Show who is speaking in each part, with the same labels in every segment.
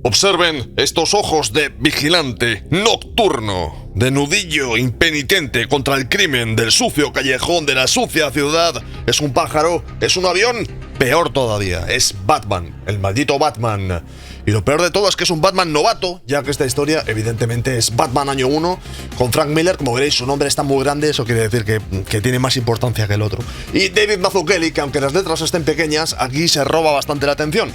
Speaker 1: Observen estos ojos de vigilante nocturno, de nudillo impenitente contra el crimen del sucio callejón de la sucia ciudad. ¿Es un pájaro? ¿Es un avión? Peor todavía, es Batman, el maldito Batman. Y lo peor de todo es que es un Batman novato, ya que esta historia evidentemente es Batman año 1, con Frank Miller. Como veréis, su nombre está muy grande, eso quiere decir que tiene más importancia que el otro. Y David Mazzucchelli, que aunque las letras estén pequeñas, aquí se roba bastante la atención.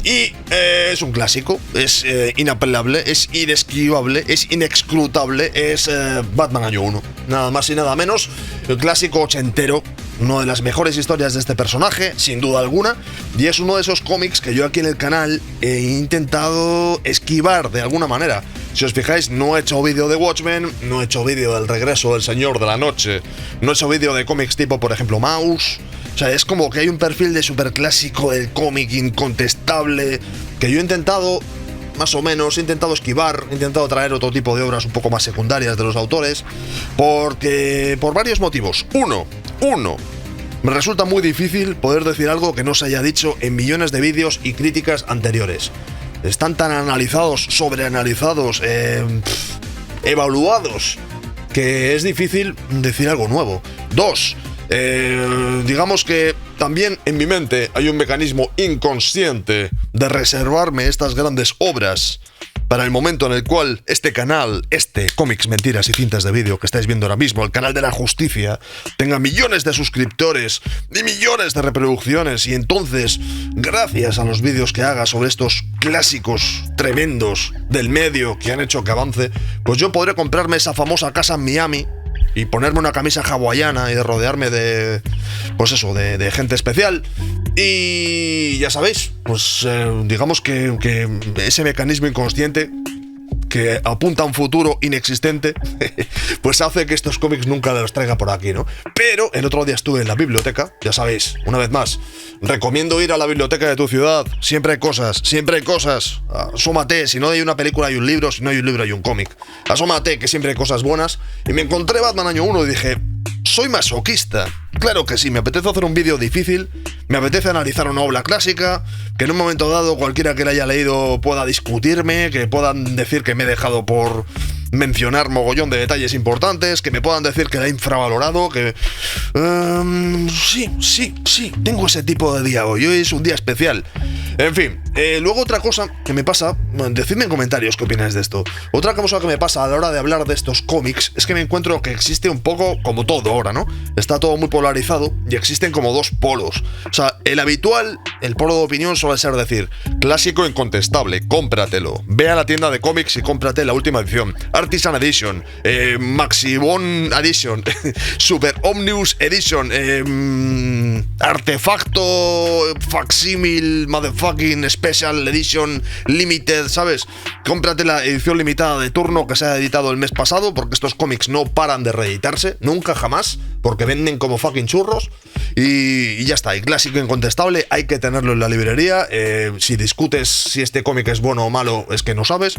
Speaker 1: Y es un clásico, es inapelable, es inesquivable, es inexcrutable, es Batman año 1. Nada más y nada menos, el clásico ochentero, una de las mejores historias de este personaje, sin duda alguna, y es uno de esos cómics que yo aquí en el canal he intentado esquivar de alguna manera. Si os fijáis, no he hecho vídeo de Watchmen, no he hecho vídeo del regreso del Señor de la Noche, no he hecho vídeo de cómics tipo, por ejemplo, Mouse. O sea, es como que hay un perfil de superclásico del cómic incontestable que yo he intentado, más o menos, he intentado esquivar, he intentado traer otro tipo de obras un poco más secundarias de los autores, porque por varios motivos. Uno, me resulta muy difícil poder decir algo que no se haya dicho en millones de vídeos y críticas anteriores. Están tan analizados, sobreanalizados, evaluados, que es difícil decir algo nuevo. Dos, digamos que también en mi mente hay un mecanismo inconsciente de reservarme estas grandes obras para el momento en el cual este canal, Cómics, Mentiras y Cintas de Vídeo que estáis viendo ahora mismo, el canal de la justicia, tenga millones de suscriptores y millones de reproducciones, y entonces, gracias a los vídeos que haga sobre estos clásicos tremendos del medio que han hecho que avance, pues yo podré comprarme esa famosa casa en Miami y ponerme una camisa hawaiana y rodearme de, pues eso, de gente especial. Y ya sabéis, pues digamos que ese mecanismo inconsciente que apunta a un futuro inexistente, pues hace que estos cómics nunca los traiga por aquí, ¿no? Pero el otro día estuve en la biblioteca, ya sabéis, una vez más, recomiendo ir a la biblioteca de tu ciudad, siempre hay cosas, asómate, si no hay una película hay un libro, si no hay un libro hay un cómic, asómate que siempre hay cosas buenas, y me encontré Batman año 1 y dije, soy masoquista. Claro que sí, me apetece hacer un vídeo difícil, me apetece analizar una obra clásica, que en un momento dado cualquiera que la haya leído pueda discutirme, que puedan decir que me he dejado por mencionar mogollón de detalles importantes, que me puedan decir que la he infravalorado, que... sí, tengo ese tipo de día hoy es un día especial. En fin, luego otra cosa que me pasa, decidme en comentarios qué opináis de esto. Otra cosa que me pasa a la hora de hablar de estos cómics es que me encuentro que existe un poco, como todo ahora, ¿no? Está todo muy polarizado y existen como dos polos. O sea, el habitual, el polo de opinión suele ser decir, clásico incontestable, cómpratelo. Ve a la tienda de cómics y cómprate la última edición. Artisan Edition, Maximon Edition, Super Omnibus Edition, Artefacto Facsímil Motherfucking Special Edition Limited, ¿sabes? Cómprate la edición limitada de turno que se ha editado el mes pasado, porque estos cómics no paran de reeditarse, nunca jamás, porque venden como fucking churros. Y ya está, y clásico incontestable, hay que tenerlo en la librería. Si discutes si este cómic es bueno o malo, es que no sabes.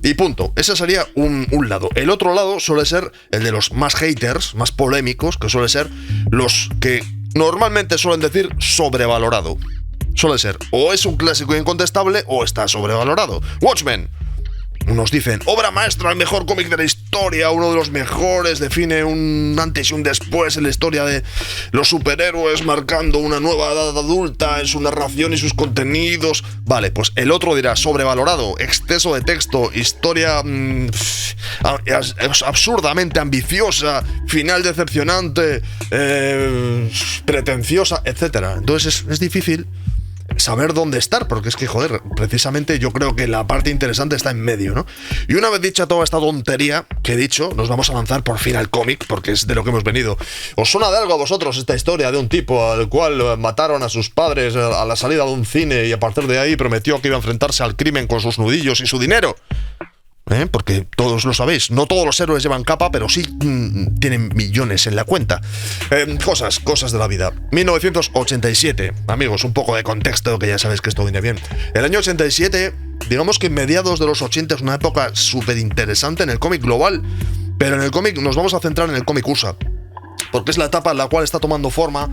Speaker 1: Y punto. Ese sería un lado. El otro lado suele ser el de los más haters, más polémicos, que suele ser los que normalmente suelen decir sobrevalorado. Suele ser, o es un clásico incontestable o está sobrevalorado. Watchmen. Unos dicen, obra maestra, el mejor cómic de la historia, uno de los mejores, define un antes y un después en la historia de los superhéroes, marcando una nueva edad adulta en su narración y sus contenidos. Vale, pues el otro dirá, sobrevalorado, exceso de texto, historia absurdamente ambiciosa, final decepcionante, pretenciosa, etc. Entonces es difícil saber dónde estar, porque es que, joder, precisamente yo creo que la parte interesante está en medio, ¿no? Y una vez dicha toda esta tontería que he dicho, nos vamos a lanzar por fin al cómic, porque es de lo que hemos venido. ¿Os suena de algo a vosotros esta historia de un tipo al cual mataron a sus padres a la salida de un cine y a partir de ahí prometió que iba a enfrentarse al crimen con sus nudillos y su dinero? Porque todos lo sabéis, no todos los héroes llevan capa, pero sí tienen millones en la cuenta. Cosas de la vida. 1987, amigos, un poco de contexto, que ya sabéis que esto viene bien. El año 87, digamos que mediados de los 80 es una época súper interesante en el cómic global, pero en el cómic nos vamos a centrar en el cómic USA. porque es la etapa en la cual está tomando forma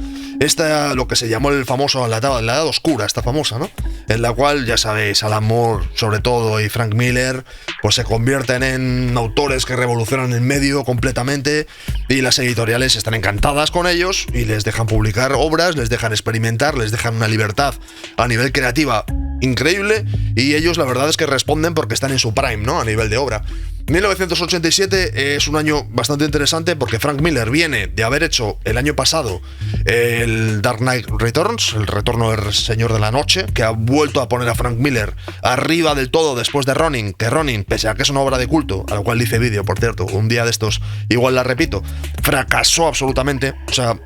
Speaker 1: lo que se llamó el famoso la edad oscura, esta famosa, ¿no? En la cual, ya sabéis, Alan Moore, sobre todo, y Frank Miller, pues se convierten en autores que revolucionan el medio completamente, y las editoriales están encantadas con ellos y les dejan publicar obras, les dejan experimentar, les dejan una libertad a nivel creativa increíble, y ellos la verdad es que responden porque están en su prime, ¿no? A nivel de obra. 1987 es un año bastante interesante porque Frank Miller viene de haber hecho el año pasado el Dark Knight Returns, el retorno del Señor de la Noche, que ha vuelto a poner a Frank Miller arriba del todo después de Ronin, que Ronin, pese a que es una obra de culto, a la cual hice vídeo, por cierto, un día de estos, igual la repito, fracasó absolutamente. O sea,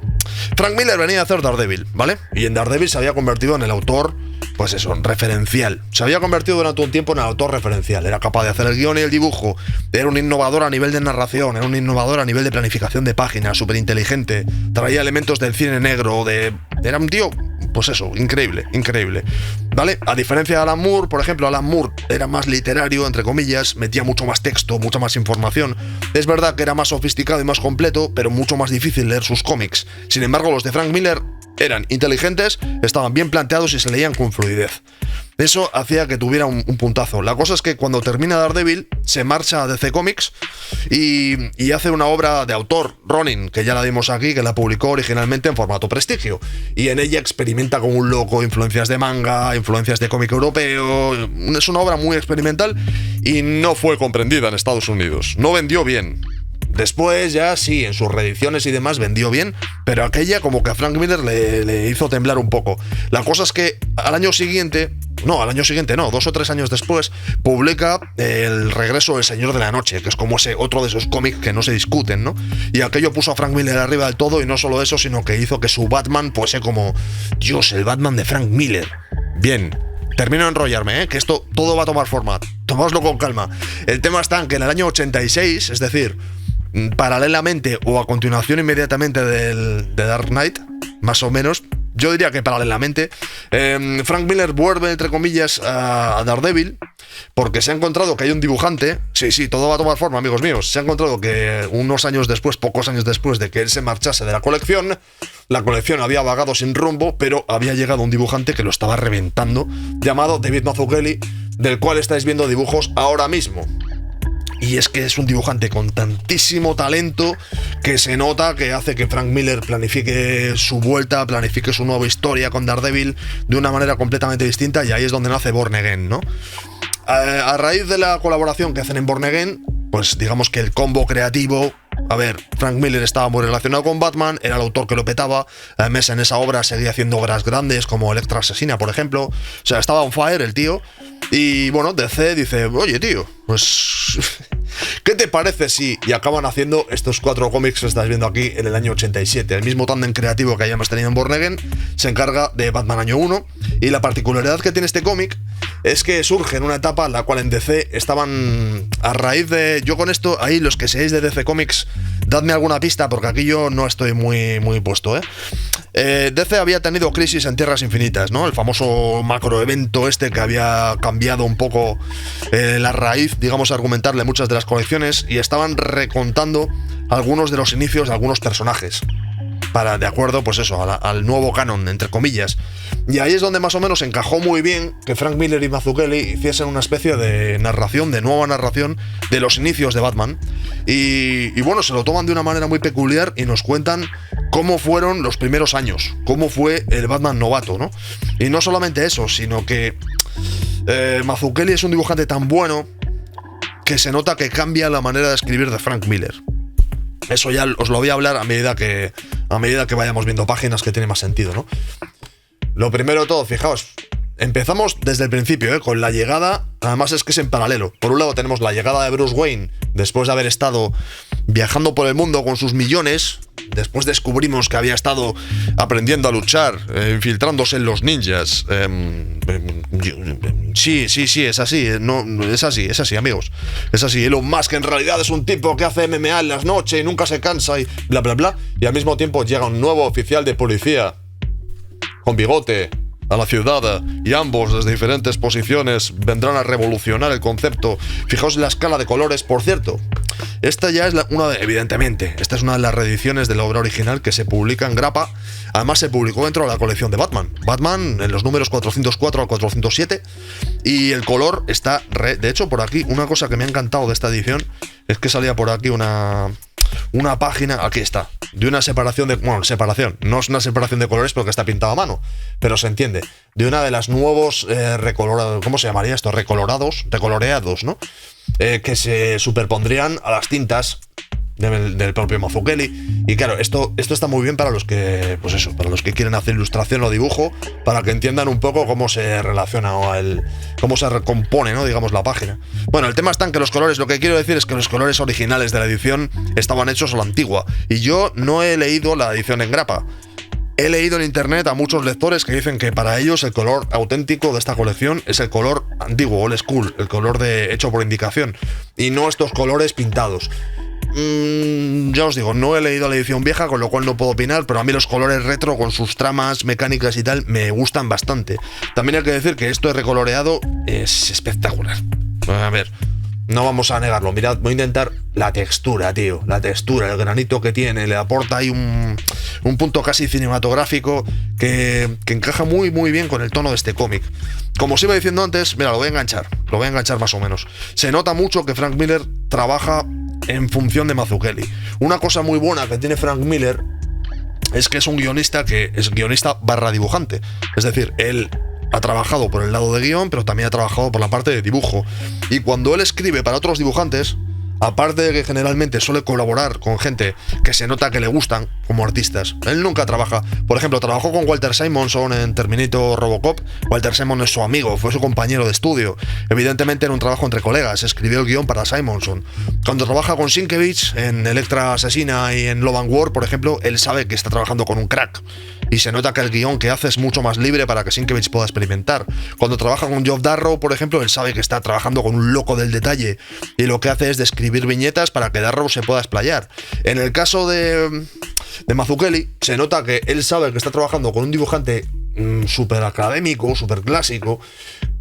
Speaker 1: Frank Miller venía a hacer Daredevil, ¿vale? Y en Daredevil se había convertido en el autor, pues eso, referencial. Se había convertido durante un tiempo en el autor referencial. Era capaz de hacer el guión y el dibujo. Era un innovador a nivel de narración. Era un innovador a nivel de planificación de páginas. Súper inteligente. Traía elementos del cine negro. Era un tío, pues eso, increíble, increíble. ¿Vale? A diferencia de Alan Moore, por ejemplo, Alan Moore era más literario, entre comillas. Metía mucho más texto, mucha más información. Es verdad que era más sofisticado y más completo, pero mucho más difícil leer sus cómics. Sin embargo, los de Frank Miller eran inteligentes, estaban bien planteados y se leían con fluidez. Eso hacía que tuviera un puntazo. La cosa es que cuando termina Daredevil se marcha a DC Comics y hace una obra de autor, Ronin, que ya la dimos aquí, que la publicó originalmente en formato prestigio, y en ella experimenta como un loco, influencias de manga, influencias de cómic europeo. Es una obra muy experimental y no fue comprendida en Estados Unidos. No vendió bien. Después ya sí, en sus reediciones y demás vendió bien, pero aquella como que a Frank Miller le hizo temblar un poco. La cosa es que al año siguiente, 2 o 3 años después, publica El regreso del Señor de la Noche, que es como ese otro de esos cómics que no se discuten, ¿no? Y aquello puso a Frank Miller arriba del todo, y no solo eso, sino que hizo que su Batman fuese como, Dios, el Batman de Frank Miller. Bien. Termino de enrollarme, que esto todo va a tomar forma. Tomáoslo con calma. El tema está en que en el año 86, es decir, paralelamente o a continuación inmediatamente de Dark Knight, más o menos, yo diría que paralelamente, Frank Miller vuelve, entre comillas, a Daredevil, porque se ha encontrado que hay un dibujante. Sí, todo va a tomar forma, amigos míos. Se ha encontrado que unos años después, pocos años después de que él se marchase de la colección había vagado sin rumbo, pero había llegado un dibujante que lo estaba reventando, llamado David Mazzucchelli, del cual estáis viendo dibujos ahora mismo. Y es que es un dibujante con tantísimo talento que se nota que hace que Frank Miller planifique su vuelta, planifique su nueva historia con Daredevil de una manera completamente distinta, y ahí es donde nace Born Again, ¿no? A raíz de la colaboración que hacen en Born Again, pues digamos que el combo creativo... A ver, Frank Miller estaba muy relacionado con Batman, era el autor que lo petaba, además en esa obra seguía haciendo obras grandes como Electra Asesina, por ejemplo. O sea, estaba on fire el tío. Y bueno, DC dice, oye tío, pues... ¿qué te parece si...? Y acaban haciendo estos 4 cómics que estás viendo aquí en el año 87. El mismo tándem creativo que hayamos tenido en Born Again se encarga de Batman año 1. Y la particularidad que tiene este cómic es que surge en una etapa en la cual en DC estaban a raíz de... Yo con esto, ahí los que seáis de DC Comics, dadme alguna pista porque aquí yo no estoy muy puesto, DC había tenido Crisis en Tierras Infinitas, ¿no? El famoso macroevento este que había cambiado un poco la raíz, digamos, argumental de muchas de las colecciones, y estaban recontando algunos de los inicios de algunos personajes para, de acuerdo, pues eso, al nuevo canon, entre comillas. Y ahí es donde más o menos encajó muy bien que Frank Miller y Mazzucchelli hiciesen una especie de narración, de nueva narración de los inicios de Batman. Y bueno, se lo toman de una manera muy peculiar y nos cuentan cómo fueron los primeros años, cómo fue el Batman novato, ¿no? Y no solamente eso, sino que Mazzucchelli es un dibujante tan bueno que se nota que cambia la manera de escribir de Frank Miller. Eso ya os lo voy a hablar a medida que vayamos viendo páginas que tiene más sentido, ¿no? Lo primero de todo, fijaos, empezamos desde el principio, con la llegada, además es que es en paralelo. Por un lado tenemos la llegada de Bruce Wayne, después de haber estado viajando por el mundo con sus millones. Después descubrimos que había estado aprendiendo a luchar, infiltrándose en los ninjas. Sí, es así, es así, amigos. Es así. Elon Musk en realidad es un tipo que hace MMA en las noches y nunca se cansa y bla, bla, bla. Y al mismo tiempo llega un nuevo oficial de policía con bigote a la ciudad, y ambos desde diferentes posiciones vendrán a revolucionar el concepto. Fijaos en la escala de colores, por cierto. esta ya es evidentemente, esta es una de las reediciones de la obra original que se publica en grapa. Además se publicó dentro de la colección de Batman en los números 404 al 407, y el color está de hecho, por aquí, una cosa que me ha encantado de esta edición es que salía por aquí una página, aquí está, de una separación separación, no es una separación de colores porque está pintado a mano, pero se entiende, de una de las nuevos recolorados, ¿cómo se llamaría esto? Recoloreados, ¿no? Que se superpondrían a las tintas del propio Mazzucchelli. Y claro, esto está muy bien para los que, pues eso, para los que quieren hacer ilustración o dibujo, para que entiendan un poco cómo se relaciona cómo se recompone, ¿no? Digamos, la página. Bueno, el tema está en que los colores, lo que quiero decir es que los colores originales de la edición estaban hechos a la antigua, y yo no he leído la edición en grapa. He leído en internet a muchos lectores que dicen que para ellos el color auténtico de esta colección es el color antiguo, old school, el color hecho por indicación, y no estos colores pintados. Ya os digo, no he leído la edición vieja, con lo cual no puedo opinar, pero a mí los colores retro con sus tramas mecánicas y tal me gustan bastante. También hay que decir que esto de recoloreado es espectacular. A ver, no vamos a negarlo. Mirad, voy a intentar la textura, tío. La textura, el granito que tiene, le aporta ahí un punto casi cinematográfico que encaja muy muy bien con el tono de este cómic. Como os iba diciendo antes, mira, lo voy a enganchar más o menos. Se nota mucho que Frank Miller trabaja en función de Mazzucchelli. Una cosa muy buena que tiene Frank Miller es que es un guionista que es guionista / dibujante. Es decir, él ha trabajado por el lado de guión, pero también ha trabajado por la parte de dibujo. Y cuando él escribe para otros dibujantes, aparte de que generalmente suele colaborar con gente que se nota que le gustan como artistas, él nunca trabaja. Por ejemplo, trabajó con Walter Simonson en Terminator Robocop. Walter Simonson es su amigo, fue su compañero de estudio. Evidentemente era un trabajo entre colegas, escribió el guión para Simonson. Cuando trabaja con Sienkiewicz en Electra Asesina y en Love and War, por ejemplo, él sabe que está trabajando con un crack. Y se nota que el guión que hace es mucho más libre para que Sienkiewicz pueda experimentar. Cuando trabaja con Geoff Darrow, por ejemplo, él sabe que está trabajando con un loco del detalle, y lo que hace es describir viñetas para que Darrow se pueda explayar. En el caso de Mazzucchelli, se nota que él sabe que está trabajando con un dibujante súper académico, súper clásico,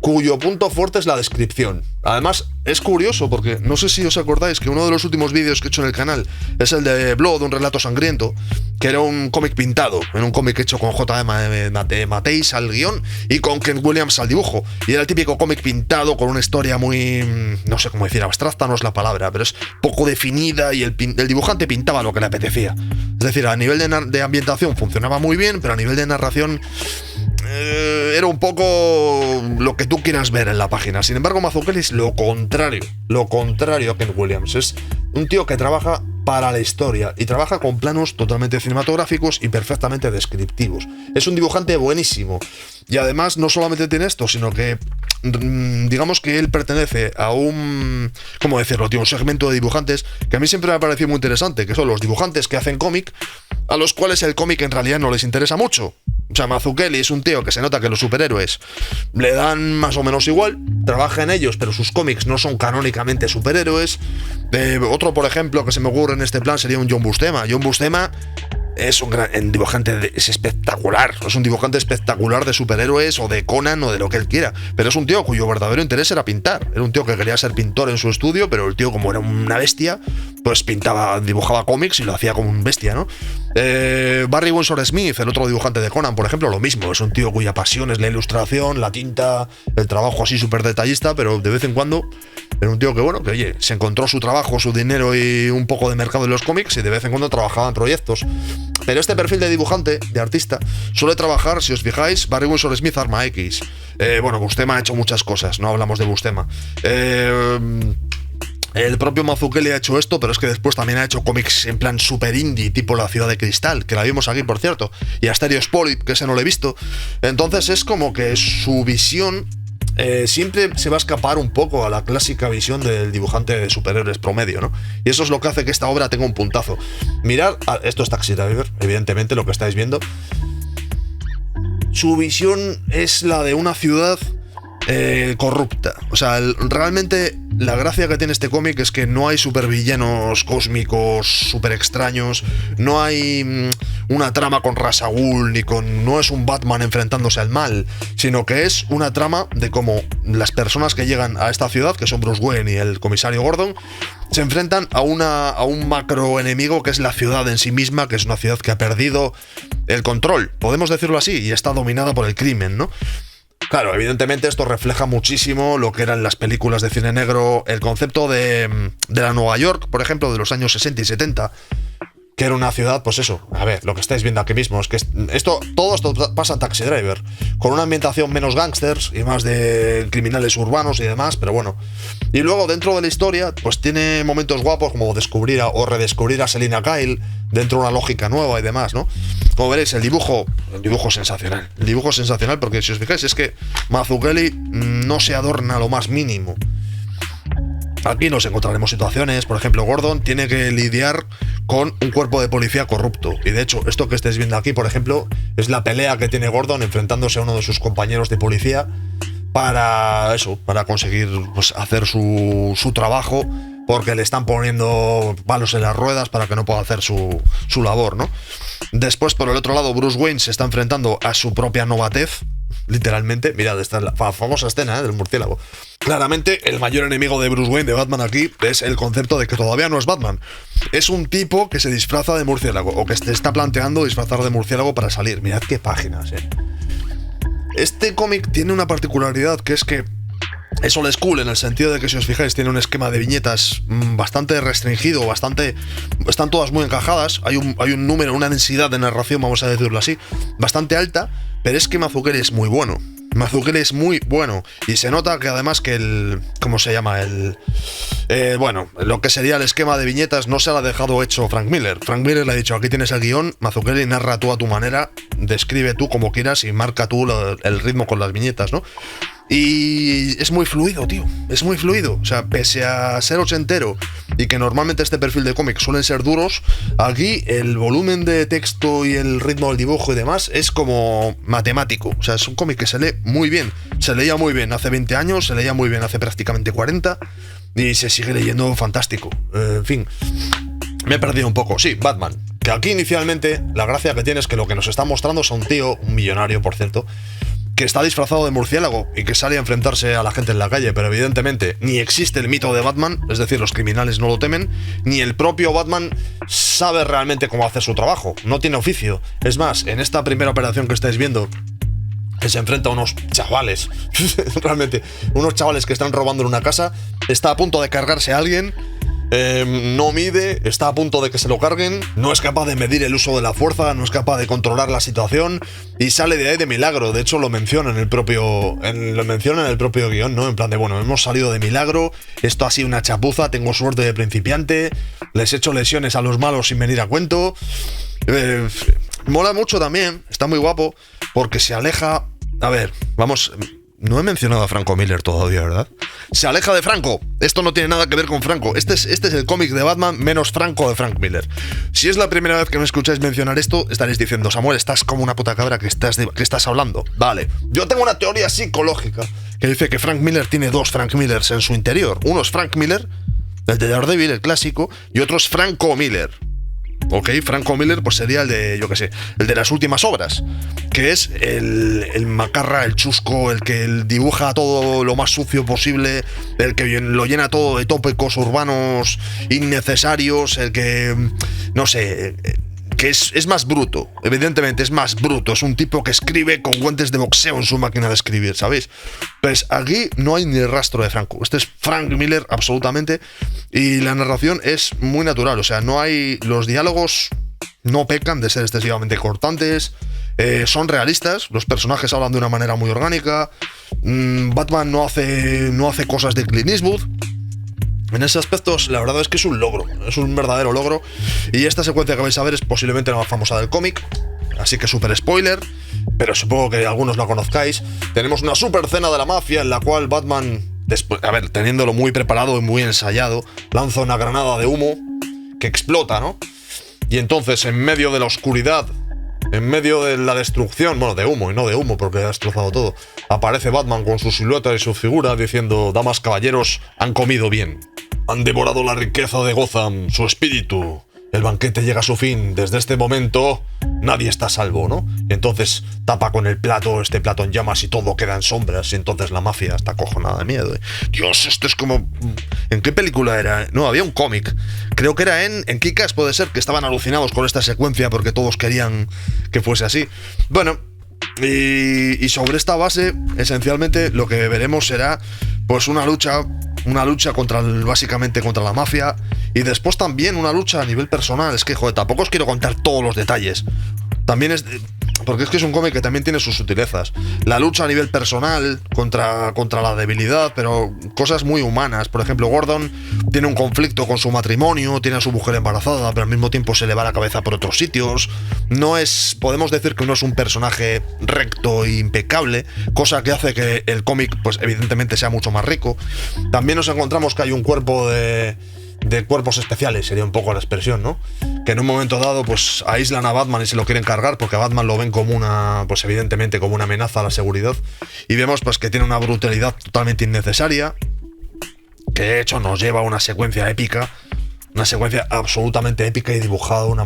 Speaker 1: cuyo punto fuerte es la descripción. Además, es curioso porque no sé si os acordáis que uno de los últimos vídeos que he hecho en el canal es el de Blood, un relato sangriento, que era un cómic pintado, era un cómic hecho con J.M. Matthijs al guión y con Kent Williams al dibujo. Y era el típico cómic pintado con una historia muy, no sé cómo decir, abstracta no es la palabra, pero es poco definida, y el dibujante pintaba lo que le apetecía. Es decir, a nivel de ambientación funcionaba muy bien, pero a nivel de narración era un poco lo que tú quieras ver en la página. Sin embargo, Mazzucchelli es lo contrario a Kent Williams. Es un tío que trabaja para la historia y trabaja con planos totalmente cinematográficos y perfectamente descriptivos. Es un dibujante buenísimo, y además no solamente tiene esto, sino que digamos que él pertenece a un, ¿cómo decirlo, tío? Un segmento de dibujantes que a mí siempre me ha parecido muy interesante, que son los dibujantes que hacen cómic, a los cuales el cómic en realidad no les interesa mucho. O sea, Mazzucchelli es un tío que se nota que los superhéroes le dan más o menos igual, trabaja en ellos, pero sus cómics no son canónicamente superhéroes. Otro, por ejemplo, que se me ocurre en este plan sería un John Buscema. John Buscema es un gran dibujante, es espectacular, es un dibujante espectacular de superhéroes o de Conan o de lo que él quiera, pero es un tío cuyo verdadero interés era pintar. Era un tío que quería ser pintor en su estudio, pero el tío, como era una bestia, pues dibujaba cómics y lo hacía como un bestia, ¿no? Barry Windsor Smith, el otro dibujante de Conan, por ejemplo, lo mismo, es un tío cuya pasión es la ilustración, la tinta, el trabajo así súper detallista, pero de vez en cuando era un tío que, bueno, que oye, se encontró su trabajo, su dinero y un poco de mercado en los cómics, y de vez en cuando trabajaba en proyectos. Pero este perfil de dibujante, de artista, suele trabajar, si os fijáis, Barry Windsor Smith, Arma X. Bueno, Buscema ha hecho muchas cosas, no hablamos de Buscema. El propio Mazzucchelli ha hecho esto, pero es que después también ha hecho cómics en plan super indie, tipo La Ciudad de Cristal, que la vimos aquí, por cierto, y Astereosplit, que ese no lo he visto. Entonces es como que su visión siempre se va a escapar un poco a la clásica visión del dibujante de superhéroes promedio, ¿no? Y eso es lo que hace que esta obra tenga un puntazo. Mirad, esto es Taxi Driver, evidentemente, lo que estáis viendo. Su visión es la de una ciudad corrupta. O sea, realmente la gracia que tiene este cómic es que no hay supervillanos cósmicos super extraños, no hay una trama con Ra's al Ghul, no es un Batman enfrentándose al mal, sino que es una trama de cómo las personas que llegan a esta ciudad, que son Bruce Wayne y el comisario Gordon, se enfrentan a un macro enemigo que es la ciudad en sí misma, que es una ciudad que ha perdido el control, podemos decirlo así, y está dominada por el crimen, ¿no? Claro, evidentemente esto refleja muchísimo lo que eran las películas de cine negro, el concepto de la Nueva York, por ejemplo, de los años 60 y 70, que era una ciudad, pues eso, a ver, lo que estáis viendo aquí mismo, es que todo esto pasa en Taxi Driver, con una ambientación menos gángsters y más de criminales urbanos y demás, pero bueno. Y luego dentro de la historia, pues tiene momentos guapos como descubrir o redescubrir a Selina Kyle dentro de una lógica nueva y demás, ¿no? Como veréis, el dibujo sensacional. El dibujo sensacional porque si os fijáis es que Mazzucchelli no se adorna lo más mínimo. Aquí nos encontraremos situaciones, por ejemplo, Gordon tiene que lidiar con un cuerpo de policía corrupto. Y de hecho, esto que estáis viendo aquí, por ejemplo, es la pelea que tiene Gordon enfrentándose a uno de sus compañeros de policía para conseguir pues, hacer su trabajo, porque le están poniendo palos en las ruedas para que no pueda hacer su labor, ¿no? Después, por el otro lado, Bruce Wayne se está enfrentando a su propia novatez, literalmente. Mirad, esta es la famosa escena del murciélago. Claramente, el mayor enemigo de Bruce Wayne, de Batman aquí, es el concepto de que todavía no es Batman. Es un tipo que se disfraza de murciélago, o que se está planteando disfrazar de murciélago para salir. Mirad qué páginas, Este cómic tiene una particularidad, que es que es old school en el sentido de que, si os fijáis, tiene un esquema de viñetas bastante restringido, están todas muy encajadas, hay un número, una densidad de narración, vamos a decirlo así, bastante alta, pero es que Mazzucchelli es muy bueno. Mazzucchelli es muy bueno y se nota que además que ¿cómo se llama? Lo que sería el esquema de viñetas no se lo ha dejado hecho Frank Miller. Frank Miller le ha dicho, aquí tienes el guión, Mazzucchelli narra tú a tu manera, describe tú como quieras y marca tú el ritmo con las viñetas, ¿no? Y es muy fluido, tío, es muy fluido. O sea, pese a ser ochentero y que normalmente este perfil de cómic suelen ser duros, aquí el volumen de texto y el ritmo del dibujo y demás es como matemático. O sea, es un cómic que se lee muy bien. Se leía muy bien hace 20 años, se leía muy bien hace prácticamente 40 y se sigue leyendo fantástico. En fin, me he perdido un poco. Sí, Batman, que aquí inicialmente la gracia que tiene es que lo que nos está mostrando es un tío, un millonario por cierto, que está disfrazado de murciélago y que sale a enfrentarse a la gente en la calle, pero evidentemente ni existe el mito de Batman, es decir, los criminales no lo temen, ni el propio Batman sabe realmente cómo hacer su trabajo, no tiene oficio. Es más, en esta primera operación que estáis viendo, que se enfrenta a unos chavales, realmente, unos chavales que están robando en una casa, está a punto de cargarse a alguien, no mide, está a punto de que se lo carguen, no es capaz de medir el uso de la fuerza, no es capaz de controlar la situación y sale de ahí de milagro. De hecho lo menciona en el propio guión, ¿no? En plan de, bueno, hemos salido de milagro, esto ha sido una chapuza, tengo suerte de principiante, les he hecho lesiones a los malos sin venir a cuento. Mola mucho también, está muy guapo, porque se aleja... A ver, vamos... No he mencionado a Franco Miller todavía, ¿verdad? Se aleja de Franco. Esto no tiene nada que ver con Franco. Este es el cómic de Batman menos Franco de Frank Miller. Si es la primera vez que me escucháis mencionar esto, estaréis diciendo, Samuel, estás como una puta cabra que estás hablando. Vale. Yo tengo una teoría psicológica que dice que Frank Miller tiene dos Frank Millers en su interior. Uno es Frank Miller, el de Daredevil, el clásico, y otro es Franco Miller. Ok, Franco Miller pues sería el de, yo qué sé, el de las últimas obras, que es el macarra, el chusco, el que dibuja todo lo más sucio posible, el que lo llena todo de tópicos urbanos innecesarios, el que, no sé, que es más bruto, evidentemente es más bruto, es un tipo que escribe con guantes de boxeo en su máquina de escribir, ¿sabéis? Pues aquí no hay ni rastro de Franco, este es Frank Miller absolutamente, y la narración es muy natural, o sea, los diálogos no pecan de ser excesivamente cortantes, son realistas, los personajes hablan de una manera muy orgánica, Batman no hace cosas de Clint Eastwood. En ese aspecto, la verdad es que es un logro, es un verdadero logro. Y esta secuencia que vais a ver es posiblemente la más famosa del cómic, así que súper spoiler, pero supongo que algunos la conozcáis. Tenemos una super cena de la mafia en la cual Batman, teniéndolo muy preparado y muy ensayado, lanza una granada de humo que explota, ¿no? Y entonces, en medio de la oscuridad, en medio de la destrucción, bueno, de humo y no de humo porque ha destrozado todo, aparece Batman con su silueta y su figura diciendo: damas, caballeros, han comido bien. Han devorado la riqueza de Gotham, su espíritu, el banquete llega a su fin, desde este momento nadie está a salvo, ¿no? Y entonces tapa con el plato, este plato en llamas y todo queda en sombras, y entonces la mafia está acojonada de miedo. Dios, esto es como... ¿En qué película era? No, había un cómic. Creo que era en Kick-Ass, puede ser, que estaban alucinados con esta secuencia porque todos querían que fuese así. Bueno, y sobre esta base, esencialmente, lo que veremos será pues una lucha básicamente contra la mafia, y después también una lucha a nivel personal. Es que, joder, tampoco os quiero contar todos los detalles. También es... Porque es que es un cómic que también tiene sus sutilezas. La lucha a nivel personal contra la debilidad, pero cosas muy humanas. Por ejemplo, Gordon tiene un conflicto con su matrimonio, tiene a su mujer embarazada, pero al mismo tiempo se le va la cabeza por otros sitios. No es... Podemos decir que no es un personaje recto e impecable, cosa que hace que el cómic, pues evidentemente, sea mucho más rico. También nos encontramos que hay un cuerpo de cuerpos especiales, sería un poco la expresión, ¿no? Que en un momento dado pues aíslan a Batman y se lo quieren cargar porque a Batman lo ven como una, pues evidentemente como una amenaza a la seguridad, y vemos pues que tiene una brutalidad totalmente innecesaria, que de hecho nos lleva a una secuencia épica, una secuencia absolutamente épica y dibujada de una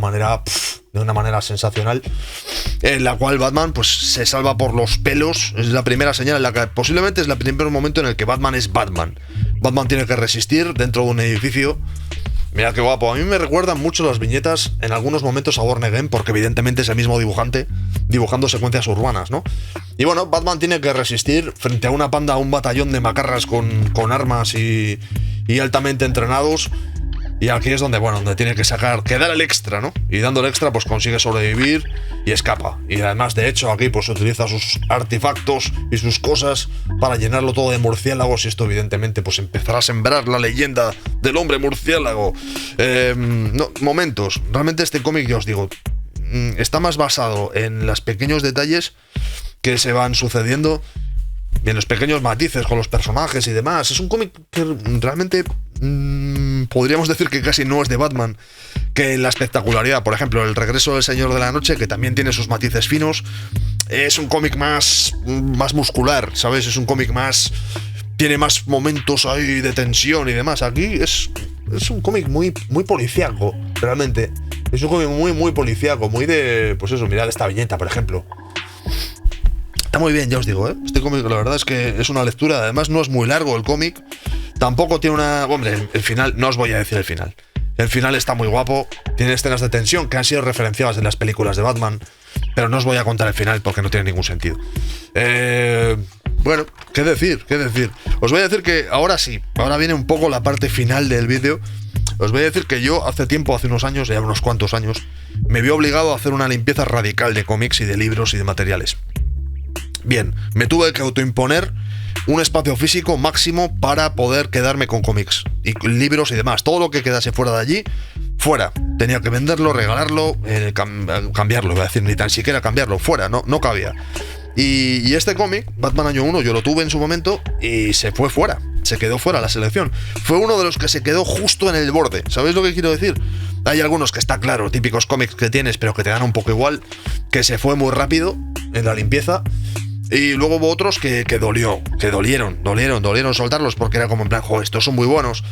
Speaker 1: manera sensacional, en la cual Batman pues se salva por los pelos. Es la primera señal en la que posiblemente es el primer momento en el que Batman es Batman. Batman tiene que resistir dentro de un edificio. Mira qué guapo. A mí me recuerdan mucho las viñetas en algunos momentos a Born Again, porque evidentemente es el mismo dibujante dibujando secuencias urbanas, ¿no? Y bueno, Batman tiene que resistir frente a una panda, a un batallón de macarras con armas y altamente entrenados. Y aquí es donde tiene que dar el extra, ¿no? Y dando el extra, pues consigue sobrevivir y escapa. Y además, de hecho, aquí pues utiliza sus artefactos y sus cosas para llenarlo todo de murciélagos. Y esto, evidentemente, pues empezará a sembrar la leyenda del hombre murciélago. Momentos. Realmente este cómic, ya os digo, está más basado en los pequeños detalles que se van sucediendo, y en los pequeños matices con los personajes y demás. Es un cómic que realmente podríamos decir que casi no es de Batman, que la espectacularidad. Por ejemplo, El regreso del Señor de la Noche, que también tiene sus matices finos, es un cómic más muscular, ¿sabes? Es un cómic más... tiene más momentos ahí de tensión y demás. Aquí es un cómic muy policíaco, realmente. Es un cómic muy policíaco, muy de... Pues eso, mirad esta viñeta, por ejemplo. Está muy bien, ya os digo, ¿eh? Este cómic, la verdad es que es una lectura. Además, no es muy largo el cómic. Tampoco tiene una... Hombre, el final... No os voy a decir el final. El final está muy guapo. Tiene escenas de tensión que han sido referenciadas en las películas de Batman. Pero no os voy a contar el final porque no tiene ningún sentido. Bueno, ¿qué decir? Os voy a decir que ahora sí. Ahora viene un poco la parte final del vídeo. Os voy a decir que yo hace unos años, ya unos cuantos años, me vi obligado a hacer una limpieza radical de cómics y de libros y de materiales. Bien, me tuve que autoimponer un espacio físico máximo para poder quedarme con cómics y libros y demás. Todo lo que quedase fuera de allí, fuera. Tenía que venderlo, regalarlo, cambiarlo, iba a decir, ni tan siquiera cambiarlo, fuera, no cabía. Y este cómic, Batman Año 1, yo lo tuve en su momento y se fue fuera. Se quedó fuera la selección. Fue uno de los que se quedó justo en el borde. ¿Sabéis lo que quiero decir? Hay algunos que está claro, típicos cómics que tienes, pero que te dan un poco igual, que se fue muy rápido en la limpieza. Y luego hubo otros que dolieron soltarlos, porque era como en plan, joder, estos son muy buenos.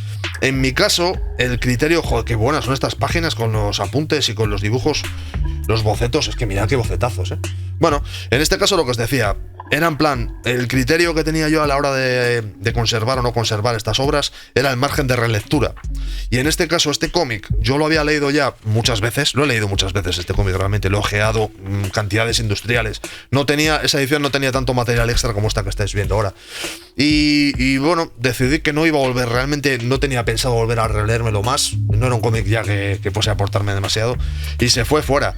Speaker 1: En mi caso, el criterio, joder, qué buenas son estas páginas con los apuntes y con los dibujos, los bocetos, es que mirad qué bocetazos, ¿eh? Bueno, en este caso lo que os decía, era en plan, el criterio que tenía yo a la hora de conservar o no conservar estas obras era el margen de relectura. Y en este caso, este cómic, yo lo había leído ya muchas veces, lo he leído muchas veces este cómic, realmente lo he ojeado cantidades industriales. Esa edición no tenía tanto material extra como esta que estáis viendo ahora. Y bueno, decidí que no iba a volver, realmente no tenía pensado volver a releérmelo más, no era un cómic ya que fuese a aportarme demasiado, y se fue fuera.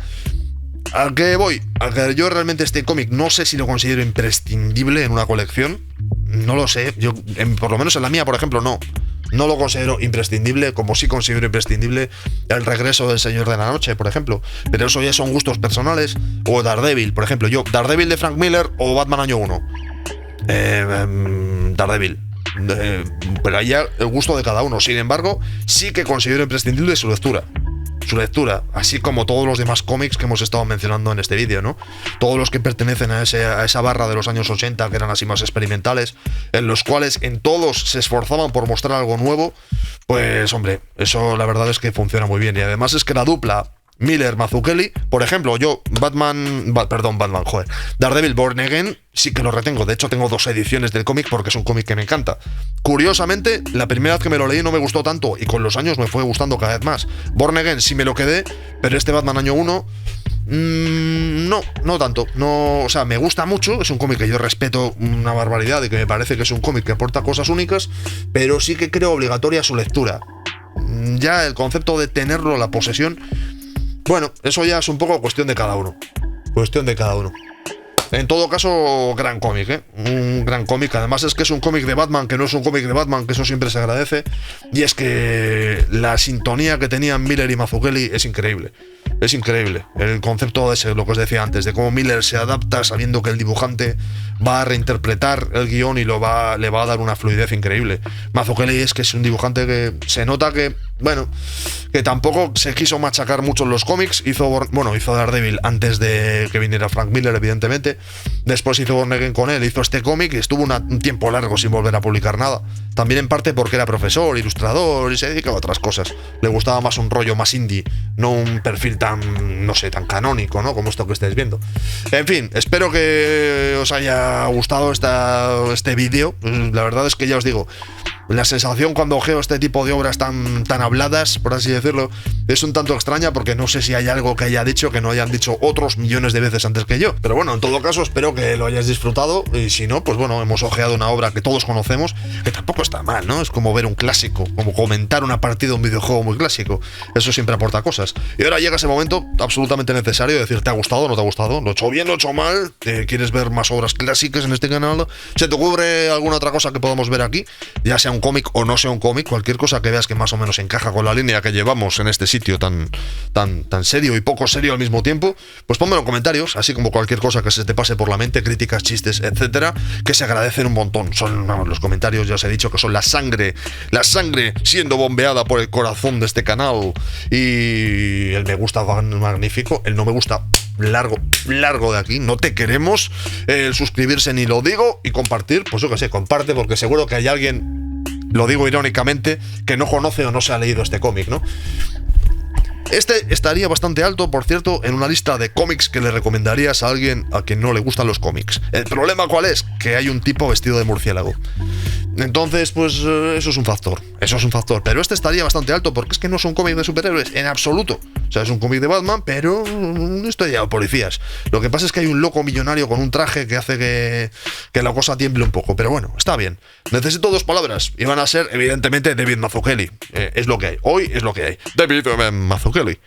Speaker 1: ¿A qué voy? A que yo realmente este cómic no sé si lo considero imprescindible en una colección. No lo sé. Yo, por lo menos en la mía, por ejemplo, no lo considero imprescindible, como sí considero imprescindible El regreso del Señor de la Noche, por ejemplo. Pero eso ya son gustos personales. O Daredevil, por ejemplo. Yo, Daredevil de Frank Miller o Batman Año 1. Daredevil. Pero ahí ya el gusto de cada uno. Sin embargo, sí que considero imprescindible su lectura. su lectura, así como todos los demás cómics que hemos estado mencionando en este vídeo, ¿no? Todos los que pertenecen a esa barra de los años 80, que eran así más experimentales, en los cuales en todos se esforzaban por mostrar algo nuevo, pues hombre, eso la verdad es que funciona muy bien. Y además es que la dupla Miller-Mazzucchelli, por ejemplo, yo Daredevil Born Again sí que lo retengo. De hecho, tengo 2 ediciones del cómic porque es un cómic que me encanta. Curiosamente, la primera vez que me lo leí no me gustó tanto y con los años me fue gustando cada vez más. Born Again sí me lo quedé, pero este Batman año 1 no tanto. No, o sea, me gusta mucho, es un cómic que yo respeto una barbaridad y que me parece que es un cómic que aporta cosas únicas, pero sí que creo obligatoria su lectura. Ya el concepto de tenerlo, la posesión, bueno, eso ya es un poco cuestión de cada uno. En todo caso, gran cómic, ¿eh? Un gran cómic. Además es que es un cómic de Batman, que no es un cómic de Batman, que eso siempre se agradece. Y es que la sintonía que tenían Miller y Mazzucchelli es increíble. Es increíble. El concepto de lo que os decía antes, de cómo Miller se adapta sabiendo que el dibujante va a reinterpretar el guión y le va a dar una fluidez increíble. Mazzucchelli es que es un dibujante que se nota que, bueno, que tampoco se quiso machacar mucho en los cómics. Hizo Daredevil antes de que viniera Frank Miller, evidentemente. Después hizo Born Again con él, hizo este cómic y estuvo un tiempo largo sin volver a publicar nada. También en parte porque era profesor, ilustrador y se dedicaba a otras cosas. Le gustaba más un rollo más indie, no un perfil tan, no sé, tan canónico, ¿no? Como esto que estáis viendo. En fin, espero que os haya gustado este vídeo. La verdad es que ya os digo, la sensación cuando ojeo este tipo de obras tan habladas, por así decirlo, es un tanto extraña porque no sé si hay algo que haya dicho que no hayan dicho otros millones de veces antes que yo. Pero bueno, en todo caso espero que lo hayáis disfrutado y si no, pues bueno, hemos ojeado una obra que todos conocemos, que tampoco está mal, ¿no? Es como ver un clásico, como comentar una partida de un videojuego muy clásico. Eso siempre aporta cosas. Y ahora llega ese momento absolutamente necesario de decir, ¿te ha gustado o no te ha gustado? ¿Lo he hecho bien, lo he hecho mal? ¿Quieres ver más obras clásicas en este canal? ¿Se te ocurre alguna otra cosa que podamos ver aquí? Ya sea un cómic o no sea un cómic, cualquier cosa que veas que más o menos encaja con la línea que llevamos en este sitio tan serio y poco serio al mismo tiempo, pues pónmelo en comentarios, así como cualquier cosa que se te pase por la mente, críticas, chistes, etcétera, que se agradecen un montón. Son, los comentarios, ya os he dicho que son la sangre siendo bombeada por el corazón de este canal. Y el me gusta magnífico, el no me gusta largo de aquí, no te queremos, el suscribirse ni lo digo, y compartir, pues yo que sé, comparte porque seguro que hay alguien, lo digo irónicamente, que no conoce o no se ha leído este cómic, ¿no? Este estaría bastante alto, por cierto, en una lista de cómics que le recomendarías a alguien a quien no le gustan los cómics. ¿El problema cuál es? Que hay un tipo vestido de murciélago. Entonces, pues eso es un factor. Pero este estaría bastante alto porque es que no es un cómic de superhéroes en absoluto. O sea, es un cómic de Batman, pero una historia de policías. Lo que pasa es que hay un loco millonario con un traje que hace que la cosa tiemble un poco. Pero bueno, está bien. Necesito 2 palabras. Y van a ser, evidentemente, David Mazzucchelli. Es lo que hay. Hoy es lo que hay. David Mazzucchelli.